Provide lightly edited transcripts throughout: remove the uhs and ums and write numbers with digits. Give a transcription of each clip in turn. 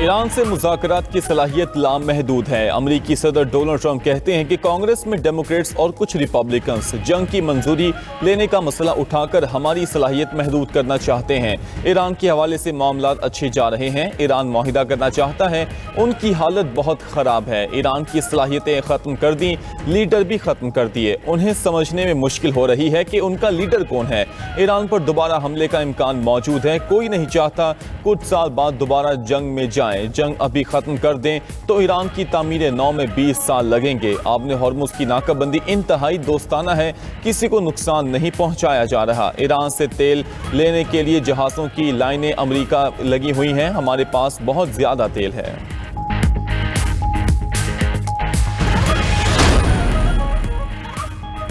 ایران سے مذاکرات کی صلاحیت لامحدود ہے۔ امریکی صدر ڈونلڈ ٹرمپ کہتے ہیں کہ کانگریس میں ڈیموکریٹس اور کچھ ریپبلکنز جنگ کی منظوری لینے کا مسئلہ اٹھا کر ہماری صلاحیت محدود کرنا چاہتے ہیں۔ ایران کے حوالے سے معاملات اچھے جا رہے ہیں۔ ایران معاہدہ کرنا چاہتا ہے، ان کی حالت بہت خراب ہے۔ ایران کی صلاحیتیں ختم کر دیں، لیڈر بھی ختم کر دیے۔ انہیں سمجھنے میں مشکل ہو رہی ہے کہ ان کا لیڈر کون ہے۔ ایران پر دوبارہ حملے کا امکان موجود ہے۔ کوئی نہیں چاہتا کچھ سال بعد دوبارہ جنگ میں جائیں۔ جنگ ابھی ختم کر دیں تو ایران کی تعمیر نو میں 20 سال لگیں گے۔ آبِ ہرمز کی ناکہ بندی انتہائی دوستانہ ہے، کسی کو نقصان نہیں پہنچایا جا رہا۔ ایران سے تیل لینے کے لیے جہازوں کی لائنیں امریکہ لگی ہوئی ہیں، ہمارے پاس بہت زیادہ تیل ہے۔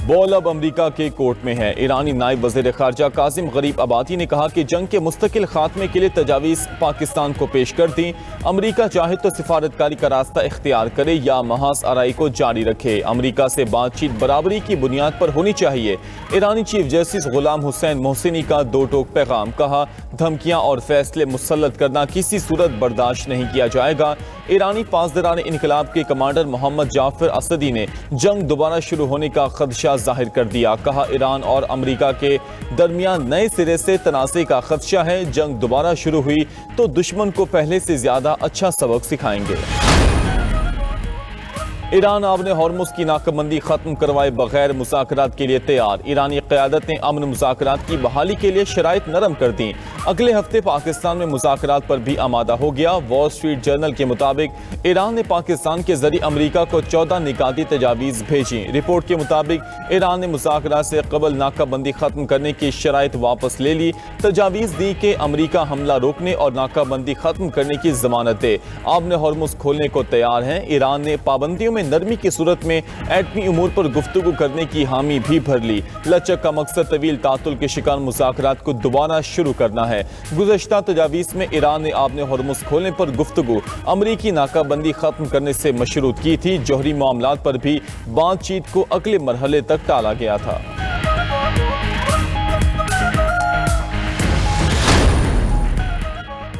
بول اب امریکہ کے کورٹ میں ہے۔ ایرانی نائب وزیر خارجہ کاظم غریب آبادی نے کہا کہ جنگ کے مستقل خاتمے کے لیے تجاویز پاکستان کو پیش کر دیں۔ امریکہ چاہے تو سفارتکاری کا راستہ اختیار کرے یا محاذ آرائی کو جاری رکھے۔ امریکہ سے بات چیت برابری کی بنیاد پر ہونی چاہیے۔ ایرانی چیف جسٹس غلام حسین محسنی کا دو ٹوک پیغام، کہا دھمکیاں اور فیصلے مسلط کرنا کسی صورت برداشت نہیں کیا جائے گا۔ ایرانی پاسداران انقلاب کے کمانڈر محمد جعفر اسدی نے جنگ دوبارہ شروع ہونے کا خدشہ ظاہر کر دیا، کہا ایران اور امریکہ کے درمیان نئے سرے سے تنازع کا خدشہ ہے۔ جنگ دوبارہ شروع ہوئی تو دشمن کو پہلے سے زیادہ اچھا سبق سکھائیں گے۔ ایران آبِ ہرمز کی ناکہ بندی ختم کروائے بغیر مذاکرات کے لیے تیار۔ ایرانی قیادت نے امن مذاکرات کی بحالی کے لیے شرائط نرم کر دیں۔ اگلے ہفتے پاکستان میں مذاکرات پر بھی آمادہ ہو گیا۔ وال اسٹریٹ جرنل کے مطابق ایران نے پاکستان کے ذریعے امریکہ کو 14 نکاتی تجاویز بھیجیں۔ رپورٹ کے مطابق ایران نے مذاکرات سے قبل ناکہ بندی ختم کرنے کی شرائط واپس لے لی، تجاویز دی کہ امریکہ حملہ روکنے اور ناکہ بندی ختم کرنے کی ضمانت دے۔ آبِ ہرمز کھولنے کو تیار ہیں۔ ایران نے پابندیوں میں نرمی کی صورت میں ایٹمی امور پر گفتگو کرنے کی حامی بھی بھر لی۔ لچک کا مقصد طویل تعطل کے شکار مذاکرات کو دوبارہ شروع کرنا ہے۔ گزشتہ تجاویز میں ایران نے آبِ ہرمز کھولنے پر گفتگو امریکی ناکہ بندی ختم کرنے سے مشروط کی تھی۔ جوہری معاملات پر بھی بات چیت کو اگلے مرحلے تک ٹالا گیا تھا۔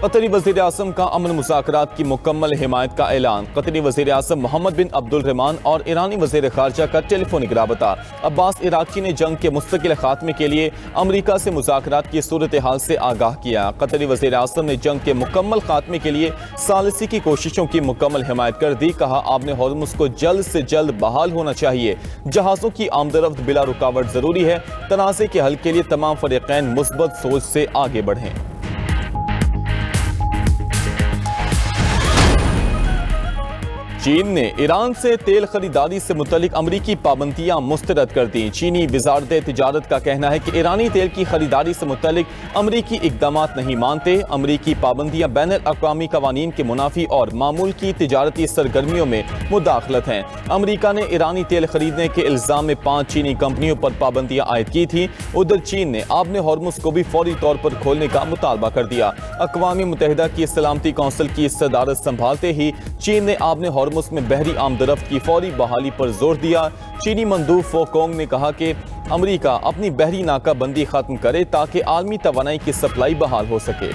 قطری وزیر اعظم کا امن مذاکرات کی مکمل حمایت کا اعلان۔ قطری وزیر اعظم محمد بن عبد الرحمان اور ایرانی وزیر خارجہ کا ٹیلی فونک رابطہ۔ عباس عراقچی نے جنگ کے مستقل خاتمے کے لیے امریکہ سے مذاکرات کی صورتحال سے آگاہ کیا۔ قطری وزیر اعظم نے جنگ کے مکمل خاتمے کے لیے ثالثی کی کوششوں کی مکمل حمایت کر دی، کہا آبِ ہرمز کو جلد سے جلد بحال ہونا چاہیے۔ جہازوں کی آمد و رفت بلا رکاوٹ ضروری ہے۔ تنازع کے حل کے لیے تمام فریقین مثبت سوچ سے آگے بڑھیں۔ چین نے ایران سے تیل خریداری سے متعلق امریکی پابندیاں مسترد کر دیں۔ چینی وزارت تجارت کا کہنا ہے کہ ایرانی تیل کی خریداری سے متعلق امریکی اقدامات نہیں مانتے۔ امریکی پابندیاں بین الاقوامی قوانین کے منافی اور معمول کی تجارتی سرگرمیوں میں مداخلت ہیں۔ امریکہ نے ایرانی تیل خریدنے کے الزام میں 5 چینی کمپنیوں پر پابندیاں عائد کی تھیں۔ ادھر چین نے آبِ ہرمز کو بھی فوری طور پر کھولنے کا مطالبہ کر دیا۔ اقوام متحدہ کی سلامتی کونسل کی صدارت سنبھالتے ہی چین نے آبِ ہرمز میں بحری آمد و رفت کی فوری بحالی پر زور دیا۔ چینی مندوب فو کونگ نے کہا کہ امریکہ اپنی بحری ناکہ بندی ختم کرے تاکہ عالمی توانائی کی سپلائی بحال ہو سکے۔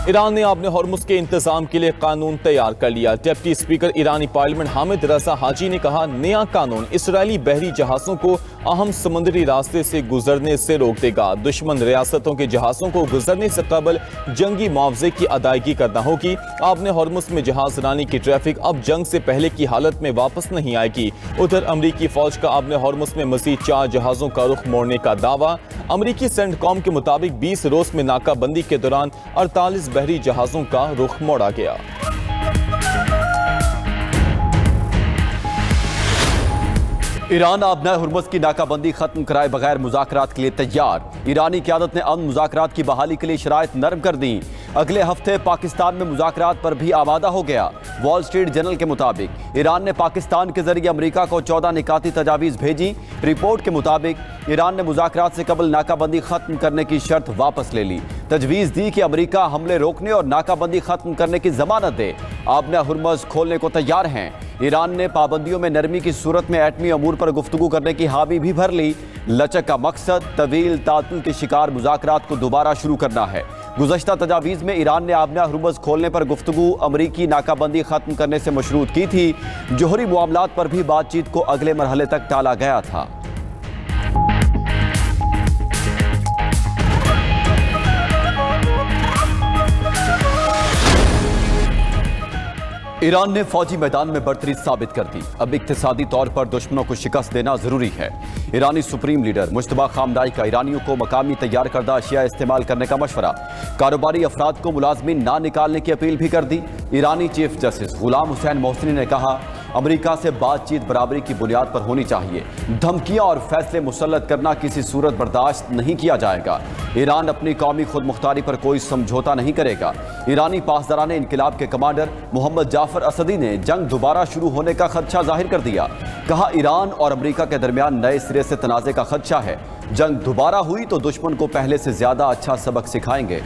ایران نے آبِ ہرمز کے انتظام کے لیے قانون تیار کر لیا۔ ڈپٹی اسپیکر ایرانی پارلیمنٹ حامد رضا حاجی نے کہا نیا قانون اسرائیلی بحری جہازوں کو اہم سمندری راستے سے گزرنے سے روک دے گا۔ دشمن ریاستوں کے جہازوں کو گزرنے سے قبل جنگی معاوضے کی ادائیگی کرنا ہوگی۔ آبِ ہرمز میں جہاز رانی کی ٹریفک اب جنگ سے پہلے کی حالت میں واپس نہیں آئے گی۔ ادھر امریکی فوج کا آبِ ہرمز میں مزید 4 جہازوں کا رخ موڑنے کا دعویٰ۔ امریکی سینٹ کام کے مطابق 20 روز میں ناکہ بندی کے دوران 48 بحری جہازوں کا رخ موڑا گیا۔ ایران آبِ ہرمز کی ناکہ بندی ختم کرائے بغیر مذاکرات کے لیے تیار۔ ایرانی قیادت نے امن مذاکرات کی بحالی کے لیے شرائط نرم کر دیں۔ اگلے ہفتے پاکستان میں مذاکرات پر بھی آمادہ ہو گیا۔ وال اسٹریٹ جرنل کے مطابق ایران نے پاکستان کے ذریعے امریکہ کو 14 نکاتی تجاویز بھیجی۔ رپورٹ کے مطابق ایران نے مذاکرات سے قبل ناکہ بندی ختم کرنے کی شرط واپس لے لی، تجویز دی کہ امریکہ حملے روکنے اور ناکہ بندی ختم کرنے کی ضمانت دے۔ آبِ ہرمز کھولنے کو تیار ہیں۔ ایران نے پابندیوں میں نرمی کی صورت میں ایٹمی امور پر گفتگو کرنے کی حامی بھی بھر لی۔ لچک کا مقصد طویل تعطل کے شکار مذاکرات کو دوبارہ شروع کرنا ہے۔ गुज़श्ता तजावीज़ में ईरान ने आबना हुर्मुज़ खोलने पर गुफ्तगू अमरीकी नाकाबंदी ख़त्म करने से मशरूत की थी। जोहरी मामलात पर भी बातचीत को अगले मरहले तक टाला गया था। ईरान ने फौजी मैदान में बढ़तरी साबित कर दी। अब इक्तिसादी तौर पर दुश्मनों को शिकस्त देना जरूरी है। ईरानी सुप्रीम लीडर मुश्तबा खामनाई का ईरानियों को मकामी तैयार करदा अशिया इस्तेमाल करने का मशवरा। कारोबारी अफराद को मुलाजमीन ना निकालने की अपील भी कर दी। ईरानी चीफ जस्टिस गुलाम हुसैन मोहसिनी ने कहा, अमरीका से बातचीत बराबरी की बुनियाद पर होनी चाहिए। धमकियां और फैसले मुसल्लत करना किसी सूरत बर्दाश्त नहीं किया जाएगा। ईरान अपनी कौमी खुद मुख्तारी पर कोई समझौता नहीं करेगा। ईरानी पासदारान इनकलाब के कमांडर मोहम्मद जाफर असदी ने जंग दोबारा शुरू होने का खदशा जाहिर कर दिया। कहा, ईरान और अमरीका के दरमियान नए सिरे से तनाज़े का खदशा है। जंग दोबारा हुई तो दुश्मन को पहले से ज्यादा अच्छा सबक सिखाएंगे।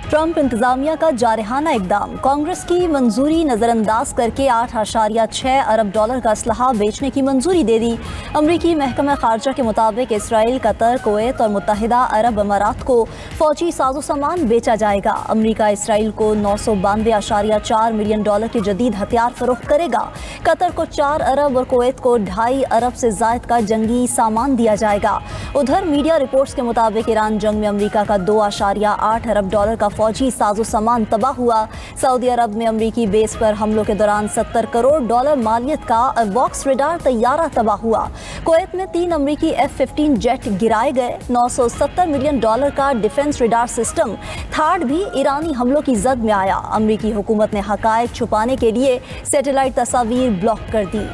ट्रंप इंतजामिया का जारहाना इकदाम। कांग्रेस की मंजूरी नजरअंदाज करके 8.6 अरब डॉलर का असलहा बेचने की मंजूरी दे दी। अमरीकी महकमा खारजा के मुताबिक इसराइल, कतर, कुवैत और मुत्तहिदा अरब अमारात को फौजी साजो सामान बेचा जाएगा। अमरीका इसराइल को 992.4 मिलियन डॉलर के जदीद हथियार फरोख्त करेगा। कतर को 4 अरब और कुवैत को 2.5 अरब से जायद का जंगी सामान दिया जाएगा। उधर मीडिया रिपोर्ट्स के मुताबिक ईरान जंग में अमरीका का 2.8 अरब डॉलर का फौजी साजो सामान तबाह हुआ। सऊदी अरब में अमरीकी बेस पर हमलों के दौरान 70 करोड़ डॉलर मालियत का वॉक्स रेडार तैयारा तबाह हुआ। कुवैत में 3 अमरीकी F-15 जेट गिराए गए। 970 मिलियन डॉलर का डिफेंस रेडार सिस्टम थार्ड भी ईरानी हमलों की जद में आया। अमरीकी हुकूमत ने हकायक छुपाने के लिए सैटेलाइट तस्वीर ब्लॉक कर दी।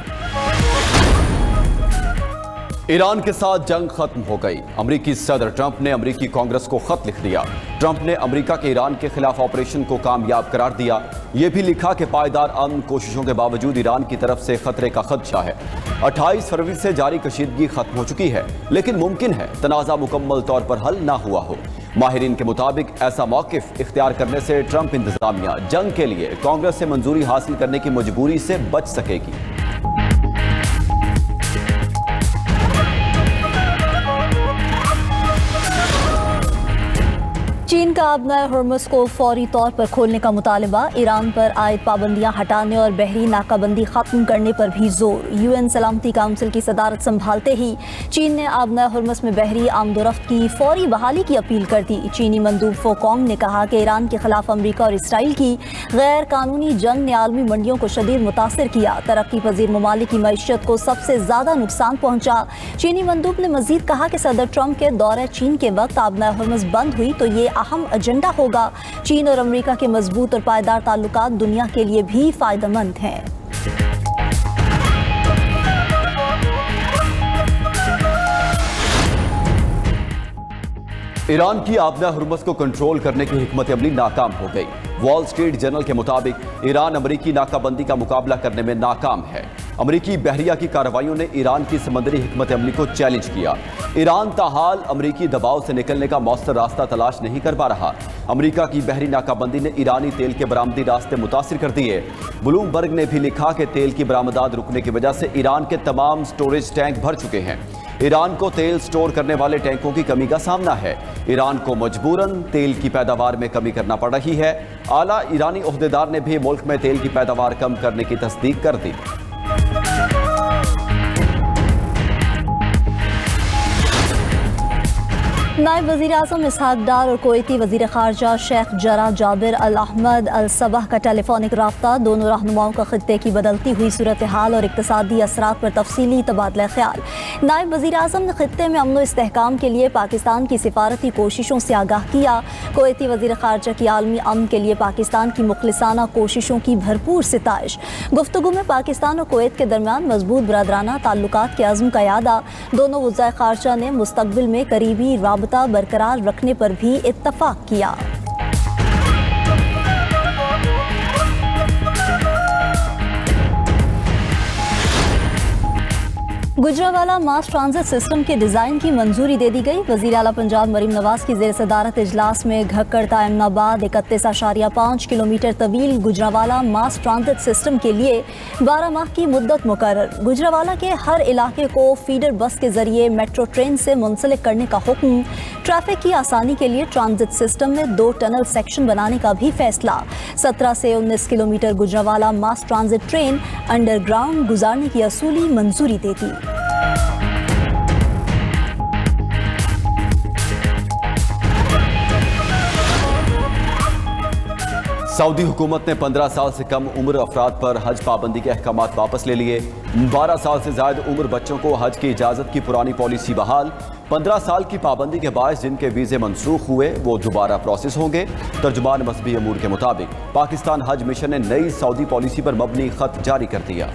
ईरान के साथ जंग खत्म हो गई। अमरीकी सदर ट्रंप ने अमरीकी कांग्रेस को खत लिख दिया। ट्रंप ने अमरीका के ईरान के खिलाफ ऑपरेशन को कामयाब करार दिया। यह भी लिखा कि पायदार अमन कोशिशों के बावजूद ईरान की तरफ से खतरे का खदशा है। 28 फरवरी से जारी कशीदगी खत्म हो चुकी है, लेकिन मुमकिन है तनाज़ा मुकम्मल तौर पर हल ना हुआ हो। माहिरीन के मुताबिक ऐसा मौक़िफ़ इख्तियार करने से ट्रंप इंतजामिया जंग के लिए कांग्रेस से मंजूरी हासिल करने की मजबूरी से बच सकेगी। चीन का आबना हुर्मुज़ को फौरी तौर पर खोलने का मुतालबा। ईरान पर आयद पाबंदियां हटाने और बहरी नाकाबंदी खत्म करने पर भी जोर। UN सलामती काउंसिल की सदारत संभालते ही चीन ने आबना हुर्मुज़ में बहरी आमदोरफ्त की फौरी बहाली की अपील कर दी। चीनी मंदूब फोकोंग ने कहा कि ईरान के खिलाफ अमरीका और इसराइल की गैर कानूनी जंग ने आलमी मंडियों को शदीद मुतासर किया। तरक्की पजीर ममालिक की मईशत को सबसे ज़्यादा नुकसान पहुँचा। चीनी मंदूब ने मजीद कहा कि सदर ट्रंप के दौरे चीन के वक्त आबना हुर्मुज़ बंद हुई तो ये अहम एजेंडा होगा। चीन और अमेरिका के मजबूत और पायदार ताल्लुकात दुनिया के लिए भी फायदेमंद हैं। ईरान की आबना हुर्मुज़ को कंट्रोल करने की हिकमत अमली नाकाम हो गई। वॉल स्ट्रीट जर्नल के मुताबिक ईरान अमरीकी नाकाबंदी का मुकाबला करने में नाकाम है। अमरीकी बहरिया की कार्रवाइयों ने ईरान की समंदरी हिकमत अमली को चैलेंज किया। ईरान ताहाल अमरीकी दबाव से निकलने का मौसर रास्ता तलाश नहीं कर पा रहा। अमरीका की बहरी नाकाबंदी ने ईरानी तेल के बरामदी रास्ते मुतासिर कर दिए। ब्लूमबर्ग ने भी लिखा कि तेल की बरामदात रुकने की वजह से ईरान के तमाम स्टोरेज टैंक भर चुके हैं। ईरान को तेल स्टोर करने वाले टैंकों की कमी का सामना है। ईरान को मजबूरन तेल की पैदावार में कमी करना पड़ रही है। आला ईरानी ओहदेदार ने भी मुल्क में तेल की पैदावार कम करने की तस्दीक कर दी। नायब वज़ीर आज़म इसहाक डार और कुवैती वज़ीर ख़ारजा शेख जरा जाबिर अल अहमद अल सबह का टेलीफोनिक राब्ता। दोनों रहनुमाओं का खित्ते की बदलती हुई सूरत हाल और इक़्तिसादी असरात पर तफसीली तबादला ख्याल। नायब वज़ीर आज़म ने खित्ते में अमन व इस्तेहकाम के लिए पाकिस्तान की सिफारती कोशिशों से आगाह किया। कुवैती वज़ीर ख़ारजा की आलमी अमन के लिए पाकिस्तान की मुखलिसाना कोशिशों की भरपूर सिताइश। गुफ्तगू में पाकिस्तान और कुवैत के दरमियान मजबूत बरदराना ताल्लुकात के अज़्म का यादा। दोनों वज़ाए ख़ारजा ने मुस्तक़बिल में करीबी राबता बरकरार रखने पर भी इत्तफाक किया। गुजरावाला मास ट्रांजिट सिस्टम के डिज़ाइन की मंजूरी दे दी गई। वज़ीर आला पंजाब मरीम नवाज की ज़ेर सदारत इजलास में घक्कड़ तायमनाबाद 31.5 किलोमीटर तवील गुजरावाला मास ट्रांजिट सिस्टम के लिए 12 माह की मुद्दत मुकर्रर। गुजरावाला के हर इलाके को फीडर बस के जरिए मेट्रो ट्रेन से मुंसलिक करने का हुक्म। ट्रैफिक की आसानी के लिए ट्रांजिट सिस्टम में 2 टनल सेक्शन बनाने का भी फैसला। 17 से 19 किलोमीटर गुजरावाला मास ट्रांजिट ट्रेन अंडरग्राउंड गुजारने की असूली मंजूरी दे दी। सऊदी हुकूमत ने 15 साल से कम उम्र अफराद पर हज पाबंदी के अहकामात वापस ले लिए। 12 साल से ज़ायद उम्र बच्चों को हज की इजाज़त की पुरानी पॉलिसी बहाल। 15 साल की पाबंदी के बायस जिनके वीज़े मनसूख हुए वो दोबारा प्रोसेस होंगे। तर्जुमान मजहबी अमूर के मुताबिक पाकिस्तान हज मिशन ने नई सऊदी पॉलिसी पर मबनी खत जारी कर दिया।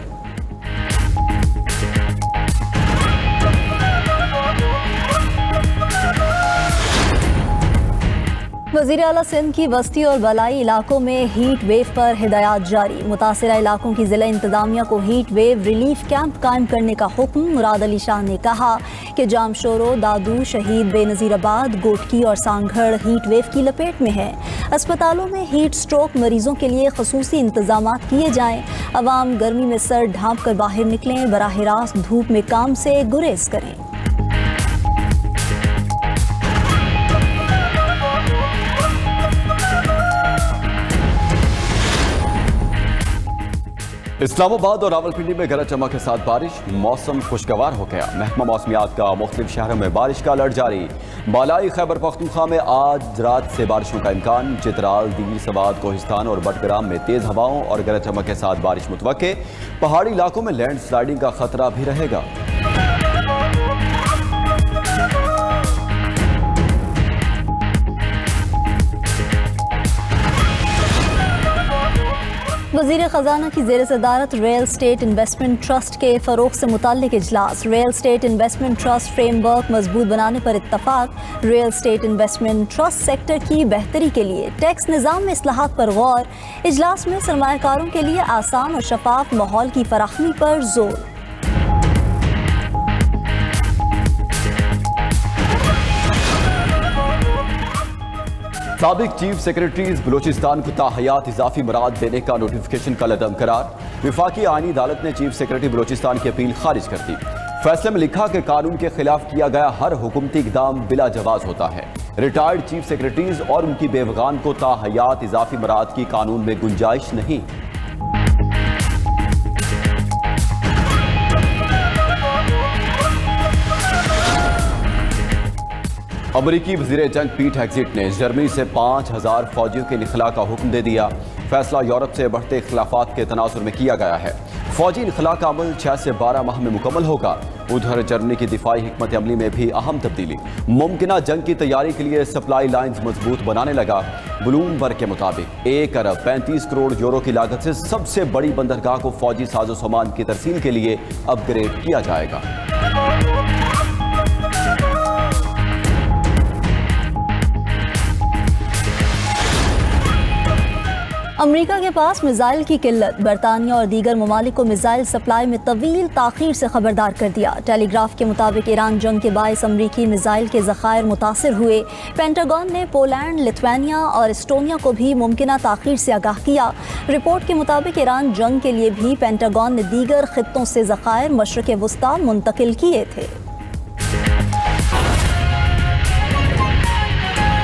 वज़ीर आला सिंध की बस्ती और बलाई इलाकों में हीट वेव पर हिदायत जारी। मुतासिरा इलाकों की ज़िला इंतज़ामिया को हीट वेव रिलीफ कैंप कायम करने का हुक्म। मुराद अली शाह ने कहा कि जामशोरो, दादू, शहीद बेनज़ीराबाद, गोटकी और सांगढ़ हीट वेव की लपेट में है। अस्पतालों में हीट स्ट्रोक मरीजों के लिए खसूसी इंतजामात किए जाएँ। अवाम गर्मी में सर ढांप कर बाहर निकलें, बराह रास्त धूप में काम से गुरेज करें। इस्लामाबाद और रावलपिंडी में गरज चमक के साथ बारिश। मौसम खुशगवार हो गया। महकमा मौसमियात का मुख्तलिफ शहरों में बारिश का अलर्ट जारी। बालाई खैबर पख्तूनख्वा में आज रात से बारिशों का इम्कान। चित्राल, दीर, सवात, कोहिस्तान और बटग्राम में तेज हवाओं और गरज चमक के साथ बारिश मुतवक्के। पहाड़ी इलाकों में लैंड स्लाइडिंग का खतरा भी रहेगा। वज़ीर ख़जाना की ज़ेर सदारत रियल स्टेट इन्वेस्टमेंट ट्रस्ट के फ़रोग़ से मुताल्लिक़ इजलास। Real estate investment trust framework मजबूत बनाने पर इत्तफ़ाक़। Real estate investment trust sector की बेहतरी के लिए टैक्स निज़ाम में इस्लाहात पर गौर। इजलास में सरमायाकारों के लिए आसान और शफाफ माहौल की फराहमी पर जोर। साबिक चीफ सेक्रेटरीज बलोचिस्तान को ताहयात इजाफी मराद देने का नोटिफिकेशन का लदम करार। विफाकी आईनी अदालत ने चीफ सेक्रेटरी बलोचिस्तान की अपील खारिज कर दी। फैसले में लिखा कि कानून के खिलाफ किया गया हर हुकूमती इक़दाम बिला जवाज होता है। रिटायर्ड चीफ सेक्रेटरीज और उनकी बेवगान को ताहयात इजाफी मराद की कानून में गुंजाइश नहीं। अमरीकी वज़ीर जंग पीट हेग्ज़िट ने जर्मनी से 5000 फौजियों के इनखला का हुक्म दे दिया। फैसला यूरोप से बढ़ते इख्तिलाफात के तनाजुर में किया गया है। फौजी इनखला का अमल 6 से 12 माह में मुकम्मल होगा। उधर जर्मनी की दिफाई हिकमत अमली में भी अहम तब्दीली। मुमकिना जंग की तैयारी के लिए सप्लाई लाइन्स मजबूत बनाने लगा। ब्लूमबर्ग के मुताबिक 1 अरब 35 करोड़ यूरो की लागत से सबसे बड़ी बंदरगाह को फौजी साजो सामान की तरसील के लिए अपग्रेड किया जाएगा। अमरीका के पास मिसाइल की किल्लत। बरतानिया और दीगर ममालिक को मिसाइल सप्लाई में तवील ताखीर से खबरदार कर दिया। टेलीग्राफ के मुताबिक ईरान जंग के बायस अमरीकी मिसाइल के ज़खायर मुतासिर हुए। पेंटागन ने पोलैंड, लिथुआनिया और एस्टोनिया को भी मुमकिना ताखीर से आगाह किया। रिपोर्ट के मुताबिक ईरान जंग के लिए भी पेंटागन ने दीगर खित्तों से ज़खायर मशरिक़ वुस्ता मुंतकिल किए थे।